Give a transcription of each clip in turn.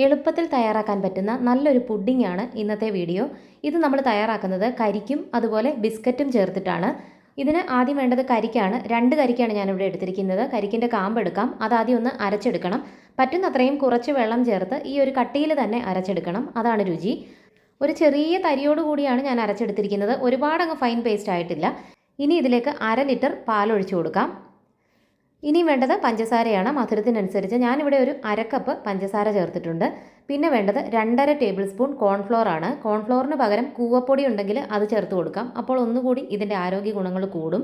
എളുപ്പത്തിൽ തയ്യാറാക്കാൻ പറ്റുന്ന നല്ലൊരു പുഡിംഗ് ആണ് ഇന്നത്തെ വീഡിയോ. ഇത് നമ്മൾ തയ്യാറാക്കുന്നത് കരിക്കും അതുപോലെ ബിസ്ക്കറ്റും ചേർത്തിട്ടാണ്. ഇതിന് ആദ്യം വേണ്ടത് കരിക്കാണ്. 2 കരിക്കാണ് ഞാനിവിടെ എടുത്തിരിക്കുന്നത്. കരിക്കിൻ്റെ കാമ്പ് എടുക്കാം. അതാദ്യം ഒന്ന് അരച്ചെടുക്കണം. പറ്റുന്നത്രയും കുറച്ച് വെള്ളം ചേർത്ത് ഈ ഒരു കട്ടിയിൽ തന്നെ അരച്ചെടുക്കണം. അതാണ് രുചി. ഒരു ചെറിയ തരിയോട് കൂടിയാണ് ഞാൻ അരച്ചെടുത്തിരിക്കുന്നത്. ഒരുപാടങ്ങ് ഫൈൻ പേസ്റ്റ് ആയിട്ടില്ല. ഇനി ഇതിലേക്ക് 1/2 ലിറ്റർ പാലൊഴിച്ചു കൊടുക്കാം. ഇനിയും വേണ്ടത് പഞ്ചസാരയാണ്. മധുരത്തിനനുസരിച്ച് ഞാനിവിടെ ഒരു 1/2 കപ്പ് പഞ്ചസാര ചേർത്തിട്ടുണ്ട്. പിന്നെ വേണ്ടത് 2.5 ടേബിൾ സ്പൂൺ കോൺഫ്ലോർ ആണ്. കോൺഫ്ലോറിന് പകരം കൂവപ്പൊടി ഉണ്ടെങ്കിൽ അത് ചേർത്ത് കൊടുക്കാം. അപ്പോൾ ഒന്നുകൂടി ഇതിൻ്റെ ആരോഗ്യ ഗുണങ്ങൾ കൂടും.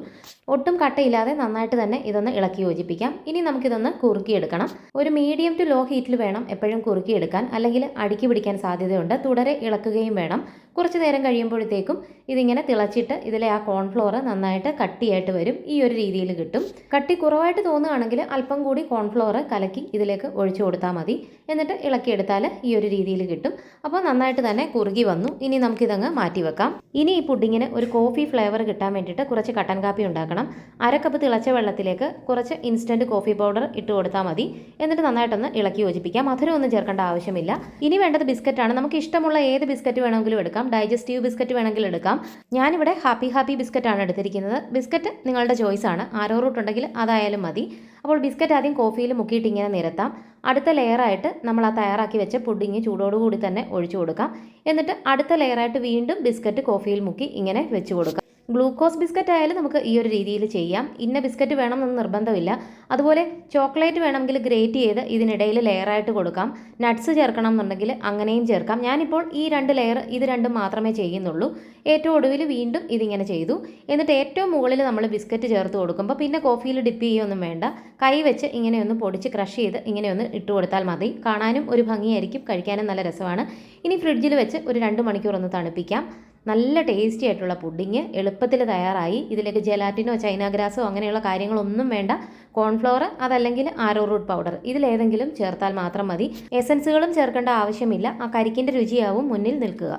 ഒട്ടും കട്ടയില്ലാതെ നന്നായിട്ട് തന്നെ ഇതൊന്ന് ഇളക്കി യോജിപ്പിക്കാം. ഇനി നമുക്കിതൊന്ന് കുറുക്കിയെടുക്കണം. ഒരു മീഡിയം ടു ലോ ഹീറ്റിൽ വേണം എപ്പോഴും കുറുക്കിയെടുക്കാൻ, അല്ലെങ്കിൽ അടിക്ക് പിടിക്കാൻ സാധ്യതയുണ്ട്. തുടരെ ഇളക്കുകയും വേണം. കുറച്ച് നേരം കഴിയുമ്പോഴത്തേക്കും ഇതിങ്ങനെ തിളച്ചിട്ട് ഇതിലെ ആ കോൺഫ്ലോർ നന്നായിട്ട് കട്ടിയായിട്ട് വരും. ഈ ഒരു രീതിയിൽ കിട്ടും. കട്ടി കുറവായിട്ട് തോന്നുകയാണെങ്കിൽ അല്പം കൂടി കോൺഫ്ലോർ കലക്കി ഇതിലേക്ക് ഒഴിച്ചു കൊടുത്താൽ മതി. എന്നിട്ട് ഇളക്കിയെടുത്താൽ ഈ ഒരു രീതിയിൽ കിട്ടും. അപ്പോൾ നന്നായിട്ട് തന്നെ കുറുകി വന്നു. ഇനി നമുക്കിതങ്ങ് മാറ്റി വെക്കാം. ഇനി ഈ പുഡിങ്ങിന് ഒരു കോഫി ഫ്ലേവർ കിട്ടാൻ വേണ്ടിയിട്ട് കുറച്ച് കട്ടൻ കാപ്പി ഉണ്ടാക്കണം. 1/2 കപ്പ് തിളച്ച വെള്ളത്തിലേക്ക് കുറച്ച് ഇൻസ്റ്റൻറ്റ് കോഫി പൗഡർ ഇട്ട് കൊടുത്താൽ മതി. എന്നിട്ട് നന്നായിട്ടൊന്ന് ഇളക്കി യോജിപ്പിക്കാം. മധുരം ഒന്നും ചേർക്കേണ്ട ആവശ്യമില്ല. ഇനി വേണ്ടത് ബിസ്ക്കറ്റാണ്. നമുക്ക് ഇഷ്ടമുള്ള ഏത് ബിസ്ക്കറ്റ് വേണമെങ്കിലും എടുക്കാം. ഡൈജസ്റ്റീവ് ബിസ്ക്കറ്റ് വേണമെങ്കിൽ എടുക്കാം. ഞാനിവിടെ ഹാപ്പി ബിസ്ക്കറ്റാണ് എടുത്തിരിക്കുന്നത്. ബിസ്ക്കറ്റ് നിങ്ങളുടെ ചോയ്സാണ്. ആരോ റൂട്ട് ഉണ്ടെങ്കിൽ അതായാലും മതി. അപ്പോൾ ബിസ്ക്കറ്റ് ആദ്യം കോഫിയിൽ മുക്കിയിട്ട് ഇങ്ങനെ നിരത്താം. അടുത്ത ലെയറായിട്ട് നമ്മൾ ആ തയ്യാറാക്കി വെച്ച പുഡിങ് ചൂടോടുകൂടി തന്നെ ഒഴിച്ചു കൊടുക്കാം. എന്നിട്ട് അടുത്ത ലെയറായിട്ട് വീണ്ടും ബിസ്ക്കറ്റ് കോഫിയിൽ മുക്കി ഇങ്ങനെ വെച്ച് കൊടുക്കാം. ഗ്ലൂക്കോസ് ബിസ്ക്കറ്റ് ആയാലും നമുക്ക് ഈ ഒരു രീതിയിൽ ചെയ്യാം. ഇന്ന ബിസ്ക്കറ്റ് വേണമെന്നൊന്നും നിർബന്ധമില്ല. അതുപോലെ ചോക്ലേറ്റ് വേണമെങ്കിൽ ഗ്രേറ്റ് ചെയ്ത് ഇതിനിടയിൽ ലെയറായിട്ട് കൊടുക്കാം. നട്ട്സ് ചേർക്കണം എന്നുണ്ടെങ്കിൽ അങ്ങനെയും ചേർക്കാം. ഞാനിപ്പോൾ ഈ 2 ലെയർ ഇത് രണ്ടും മാത്രമേ ചെയ്യുന്നുള്ളൂ. ഏറ്റവും ഒടുവിൽ വീണ്ടും ഇതിങ്ങനെ ചെയ്തു. എന്നിട്ട് ഏറ്റവും മുകളിൽ നമ്മൾ ബിസ്ക്കറ്റ് ചേർത്ത് കൊടുക്കുമ്പോൾ പിന്നെ കോഫിയിൽ ഡിപ്പ് ചെയ്യുകയൊന്നും വേണ്ട. കൈ വെച്ച് ഇങ്ങനെയൊന്ന് പൊടിച്ച് ക്രഷ് ചെയ്ത് ഇങ്ങനെയൊന്ന് ഇട്ട് കൊടുത്താൽ മതി. കാണാനും ഒരു ഭംഗിയായിരിക്കും, കഴിക്കാനും നല്ല രസമാണ്. ഇനി ഫ്രിഡ്ജിൽ വെച്ച് ഒരു 2 മണിക്കൂർ ഒന്ന് തണുപ്പിക്കാം. നല്ല ടേസ്റ്റി ആയിട്ടുള്ള പുഡിങ് എളുപ്പത്തിൽ തയ്യാറായി. ഇതിലേക്ക് ജെലാറ്റിനോ ചൈന ഗ്രാസോ അങ്ങനെയുള്ള കാര്യങ്ങളൊന്നും വേണ്ട. കോൺഫ്ലോർ അതല്ലെങ്കിൽ ആരോ റൂട്ട് പൗഡർ ഇതിലേതെങ്കിലും ചേർത്താൽ മാത്രം മതി. എസൻസുകളും ചേർക്കേണ്ട ആവശ്യമില്ല. ആ കരിക്കിൻ്റെ രുചിയാവും മുന്നിൽ നിൽക്കുക.